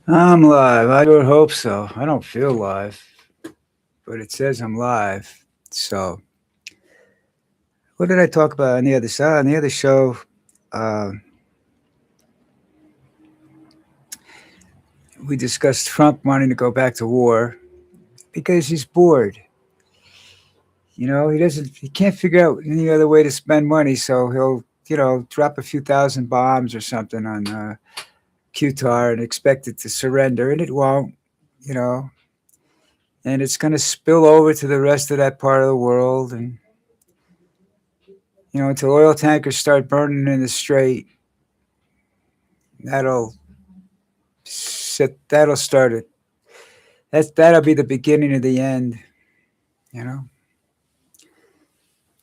I'm live. I sure hope so. I don't feel live, but it says I'm live. So, what did I talk about on the other side? On the other show, uh, we discussed Trump wanting to go back to war because he's bored. He can't figure out any other way to spend money, so he'll, drop a few thousand bombs or something on Qatar and expect it to surrender, and it won't, you know, and it's going to spill over to the rest of that part of the world. And until oil tankers start burning in the strait, that'll that'll start it. That'll be the beginning of the end. You know,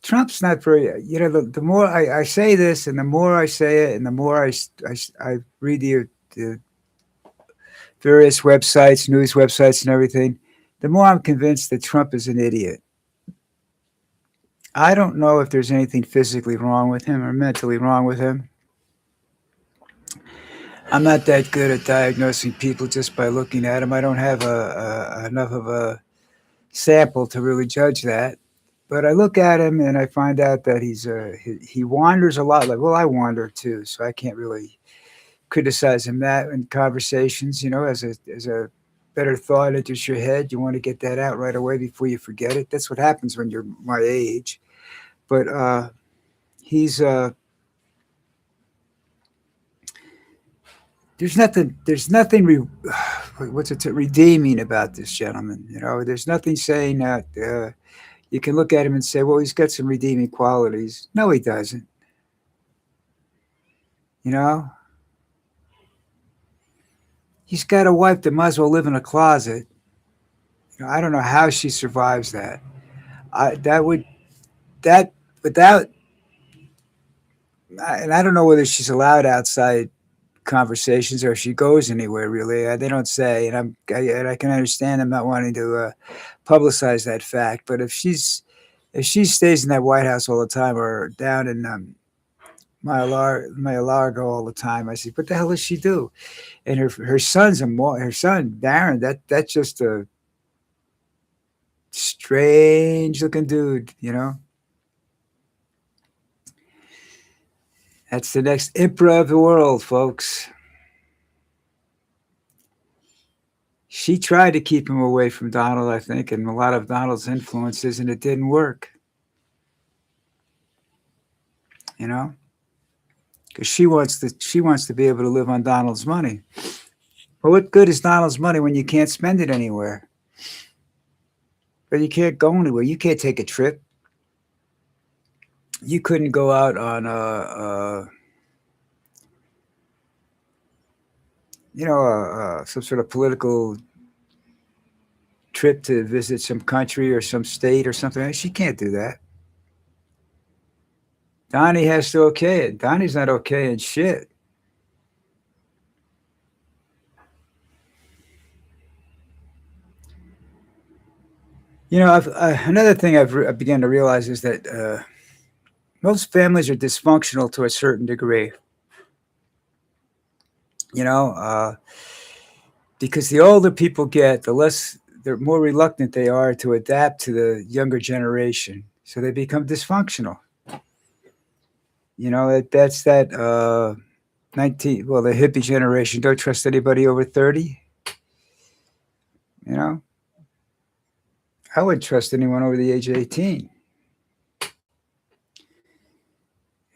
Trump's not very. The more I say this, and the more I say it, and the more I read the various websites, news websites, and everything, the more I'm convinced that Trump is an idiot. I don't know if there's anything physically wrong with him or mentally wrong with him. I'm not that good at diagnosing people just by looking at them. I don't have enough of a sample to really judge that. But I look at him and I find out that he wanders a lot. Like, well, I wander too, so I can't really criticize him that in conversations. As a better thought enters your head, you want to get that out right away before you forget it. That's what happens when you're my age. But he's there's nothing redeeming about this gentleman. There's nothing saying that you can look at him and say, well, he's got some redeeming qualities. No, he doesn't. You know, he's got a wife that might as well live in a closet. I don't know how she survives that. I that would that without, and I don't know whether she's allowed outside conversations or if she goes anywhere really. They don't say, and I can understand them not wanting to publicize that fact. But if she stays in that White House all the time or down in Mar-a-Lago all the time, I say, what the hell does she do? And her son Darren, that's just a strange looking dude. That's the next emperor of the world, folks. She tried to keep him away from Donald, I think, and a lot of Donald's influences, and it didn't work. You know, because she wants to be able to live on Donald's money. Well, what good is Donald's money when you can't spend it anywhere? But you can't go anywhere. You can't take a trip. You couldn't go out on some sort of political trip to visit some country or some state or something. She can't do that. Donnie has to okay it. Donnie's not okay in shit. Another thing I've begun to realize is that most families are dysfunctional to a certain degree. You know, because the older people get, they're more reluctant they are to adapt to the younger generation, so they become dysfunctional. That's that 19, well, the hippie generation. Don't trust anybody over 30. You know, I wouldn't trust anyone over the age of 18.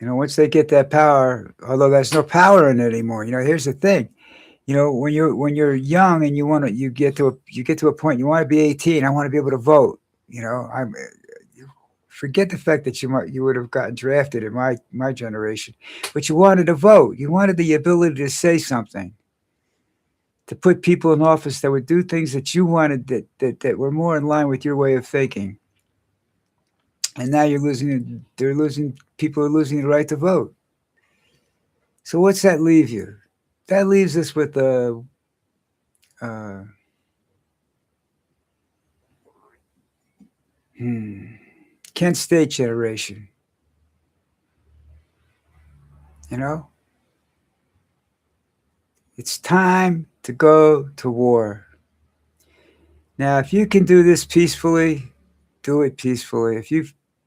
Once they get that power, although there's no power in it anymore. Here's the thing. When you're young and you get to a point you want to be 18. I want to be able to vote. I forget the fact that you would have gotten drafted in my generation, but you wanted to vote. You wanted the ability to say something, to put people in office that would do things that you wanted, that were more in line with your way of thinking. And now people are losing the right to vote. So what's that leave you? That leaves us with the uh, Kent State generation. You know, it's time to go to war. Now, if you can do this peacefully, do it peacefully.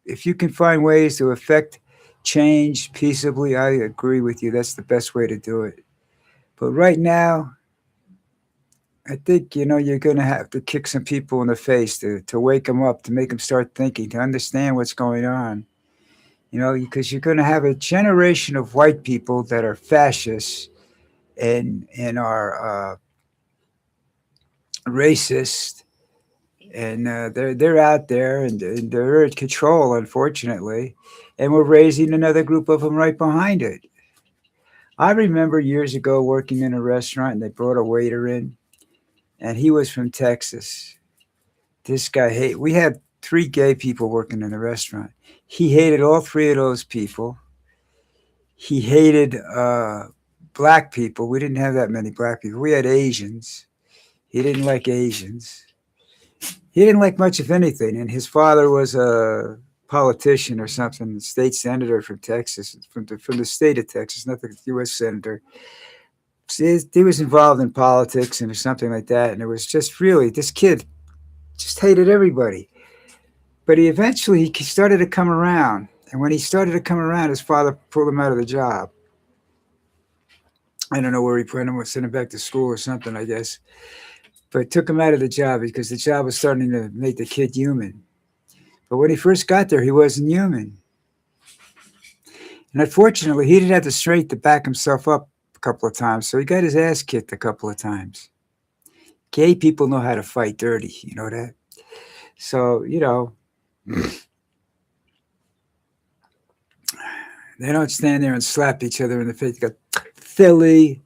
If you can find ways to affect change peaceably, I agree with you. That's the best way to do it. But right now, I think you're going to have to kick some people in the face to wake them up, to make them start thinking, to understand what's going on. Because you're going to have a generation of white people that are fascists and are racist, and they're out there and they're in control, unfortunately, and we're raising another group of them right behind it. I remember years ago working in a restaurant, and they brought a waiter in, and he was from Texas. This guy hate. We had three gay people working in the restaurant. He hated all three of those people. He hated black people. We didn't have that many black people. We had Asians. He didn't like Asians. He didn't like much of anything. And his father was a politician or something, state senator from Texas, from the state of Texas, not the U.S. senator. He was involved in politics and or something like that. And it was just really, this kid just hated everybody. But he started to come around. And when he started to come around, his father pulled him out of the job. I don't know where he put him, sent him back to school or something, I guess. But took him out of the job because the job was starting to make the kid human. But when he first got there, he wasn't human. And unfortunately, he didn't have the strength to back himself up a couple of times. So he got his ass kicked a couple of times. Gay people know how to fight dirty. You know that? So, they don't stand there and slap each other in the face. Go, Philly,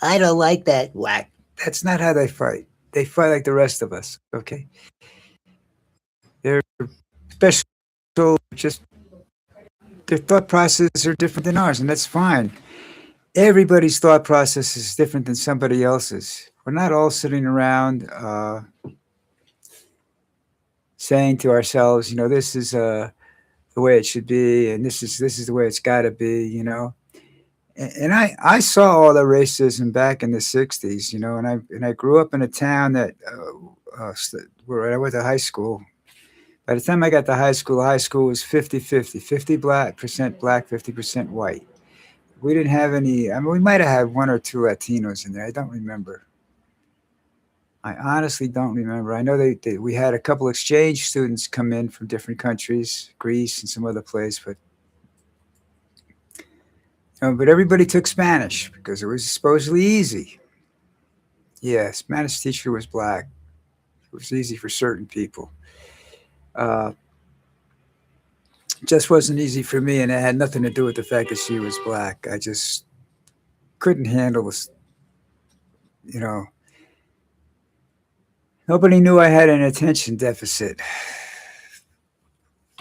I don't like that. Whack. That's not how they fight. They fight like the rest of us, okay? They're special, just their thought processes are different than ours, and that's fine. Everybody's thought process is different than somebody else's. We're not all sitting around saying to ourselves, this is the way it should be, and this is the way it's got to be, And I saw all the racism back in the '60s, and I grew up in a town that where I went to high school. By the time I got to high school was 50-50, 50 black percent black, 50% white. We didn't have any. I mean, we might have had one or two Latinos in there. I don't remember. I honestly don't remember. I know we had a couple exchange students come in from different countries, Greece and some other place, but everybody took Spanish because it was supposedly easy. Yeah, Spanish teacher was black. It was easy for certain people. Uh, just wasn't easy for me, and it had nothing to do with the fact that she was black. I just couldn't handle this. You know, Nobody knew I had an attention deficit.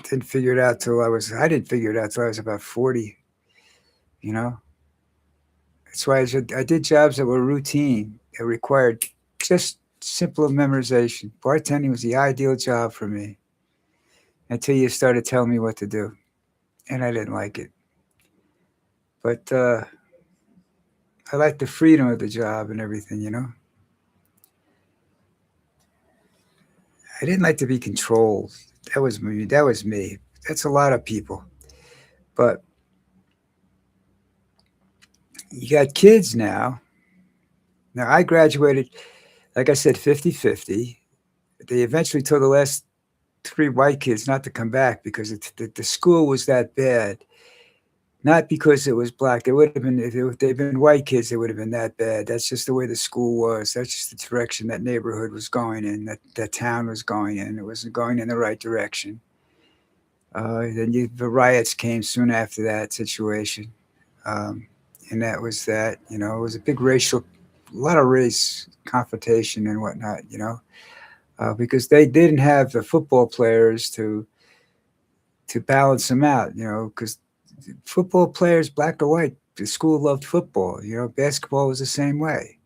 Didn't figure it out till I was. I didn't figure it out till I was about 40. You know, that's why I did jobs that were routine. That required just simple memorization. Bartending was the ideal job for me until you started telling me what to do, and I didn't like it. But I liked the freedom of the job and everything. I didn't like to be controlled. That was me. That was me. That's a lot of people. But you got kids now. Now, I graduated, like I said, 50-50. They eventually told the last three white kids not to come back because the school was that bad. Not because it was black. They would have been, if they'd been white kids, they would have been that bad. That's just the way the school was. That's just the direction that neighborhood was going in, that town was going in. It wasn't going in the right direction. The riots came soon after that situation. Um, and that was that. It was a big a lot of race confrontation and whatnot. Because they didn't have the football players to balance them out. Because football players, black or white, the school loved football. Basketball was the same way.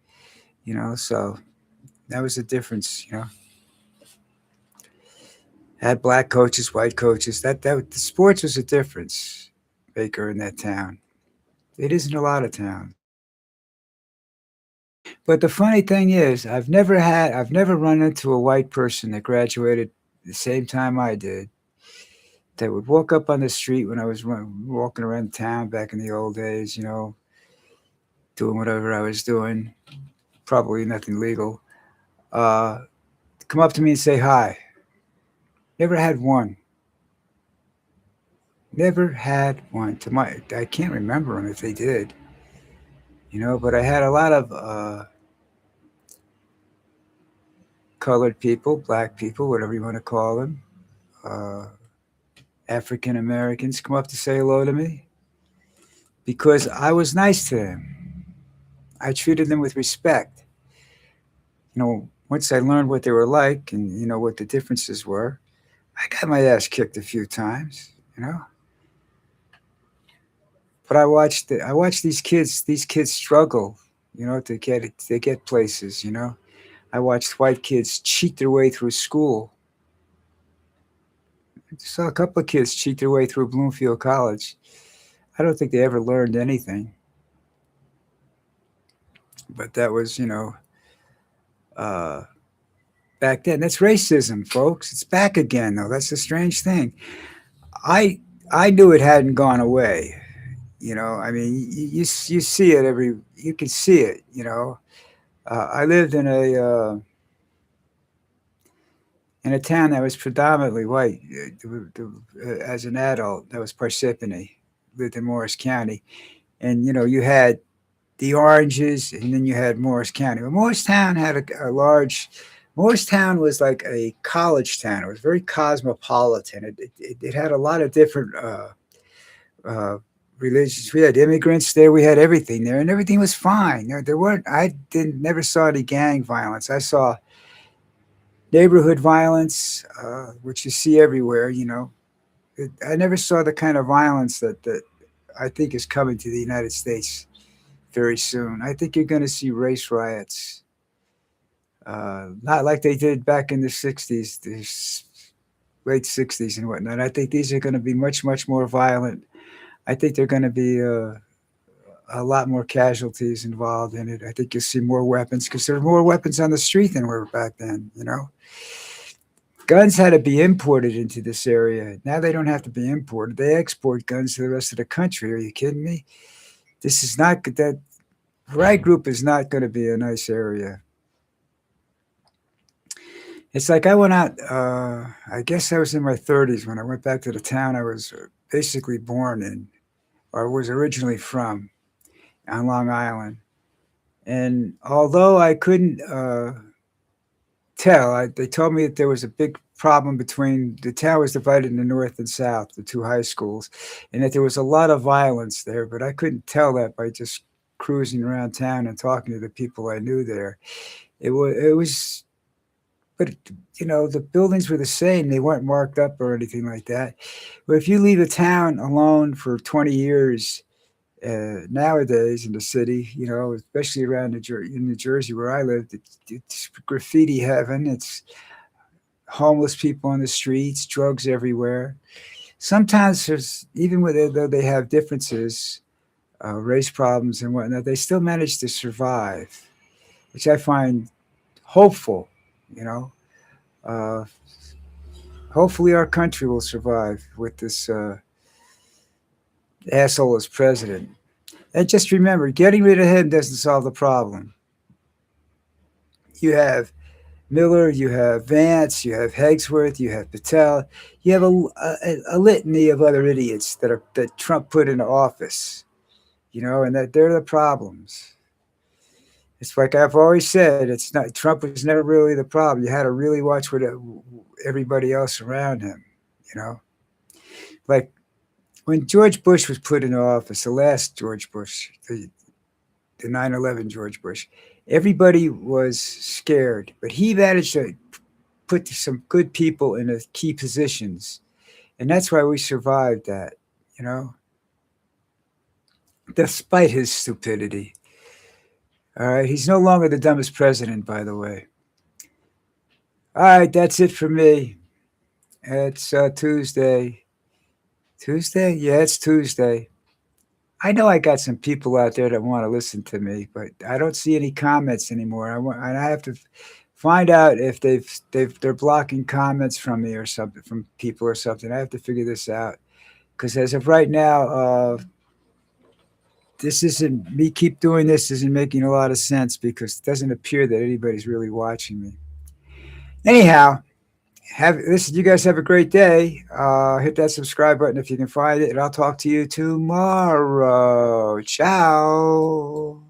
So that was the difference. Had black coaches, white coaches. That the sports was a difference. Baker in that town. It isn't a lot of towns. But the funny thing is, I've never run into a white person that graduated the same time I did that would walk up on the street when I was walking around town back in the old days, doing whatever I was doing, probably nothing legal. Uh, Come up to me and say hi. Never had one. Never had one. I can't remember them if they did, but I had a lot of colored people, black people, whatever you want to call them, uh, African Americans come up to say hello to me because I was nice to them. I treated them with respect. Once I learned what they were like and what the differences were, I got my ass kicked a few times, but I watched these kids struggle, to get places. I watched white kids cheat their way through school. I saw a couple of kids cheat their way through Bloomfield College. I don't think they ever learned anything, but that was, uh, back then. That's racism, folks. It's back again, though. That's the strange thing. I I knew it hadn't gone away. I mean, you see it you can see it. I lived in a town that was predominantly white. As an adult, that was Parsippany. Lived in Morris County, and you had the oranges, and then you had Morris County. Well, Morristown had a large. Morristown was like a college town. It was very cosmopolitan. It had a lot of different uh, religions. We had immigrants there. We had everything there, and everything was fine. There weren't. I didn't never saw any gang violence. I saw neighborhood violence, which you see everywhere. I never saw the kind of violence that I think is coming to the United States very soon. I think you're going to see race riots, not like they did back in the '60s, the late '60s and whatnot. I think these are going to be much, much more violent. I think they're going to be a lot more casualties involved in it. I think you'll see more weapons because there are more weapons on the street than were back then. Guns had to be imported into this area. Now they don't have to be imported. They export guns to the rest of the country. Are you kidding me? This is not that where I grew up is not going to be a nice area. It's like I went out. I guess I was in my 30s when I went back to the town I was basically born in, or was originally from, on Long Island. And although I couldn't tell, they told me that there was a big problem between the town was divided into north and south, the two high schools, and that there was a lot of violence there. But I couldn't tell that by just cruising around town and talking to the people I knew there. It was, but the buildings were the same. They weren't marked up or anything like that. But if you leave a town alone for 20 years, nowadays in the city, especially around in New Jersey where I lived, it's graffiti heaven. It's homeless people on the streets, drugs everywhere. Sometimes there's even though they have differences, race problems and whatnot, they still manage to survive, which I find hopeful. You know, uh, Hopefully our country will survive with this asshole as president. And just remember, getting rid of him doesn't solve the problem. You have Miller, you have Vance, you have Hegsworth, you have Patel, you have a litany of other idiots that Trump put into office. And that they're the problems. It's like I've always said, it's not Trump was never really the problem. You had to really watch what everybody else around him. You know, like when George Bush was put into office, the last George Bush, the 9/11 George Bush, everybody was scared, but he managed to put some good people in key positions, and that's why we survived that. You know, despite his stupidity. All right, he's no longer the dumbest president, by the way. All right, that's it for me. It's Tuesday. Tuesday? Yeah, it's Tuesday. I know I got some people out there that want to listen to me, but I don't see any comments anymore. And I have to find out if they're blocking comments from me or something, from people or something. I have to figure this out because as of right now, this isn't me. Keep doing this isn't making a lot of sense because it doesn't appear that anybody's really watching me. Anyhow, have listen. You guys have a great day. Hit that subscribe button if you can find it, and I'll talk to you tomorrow. Ciao.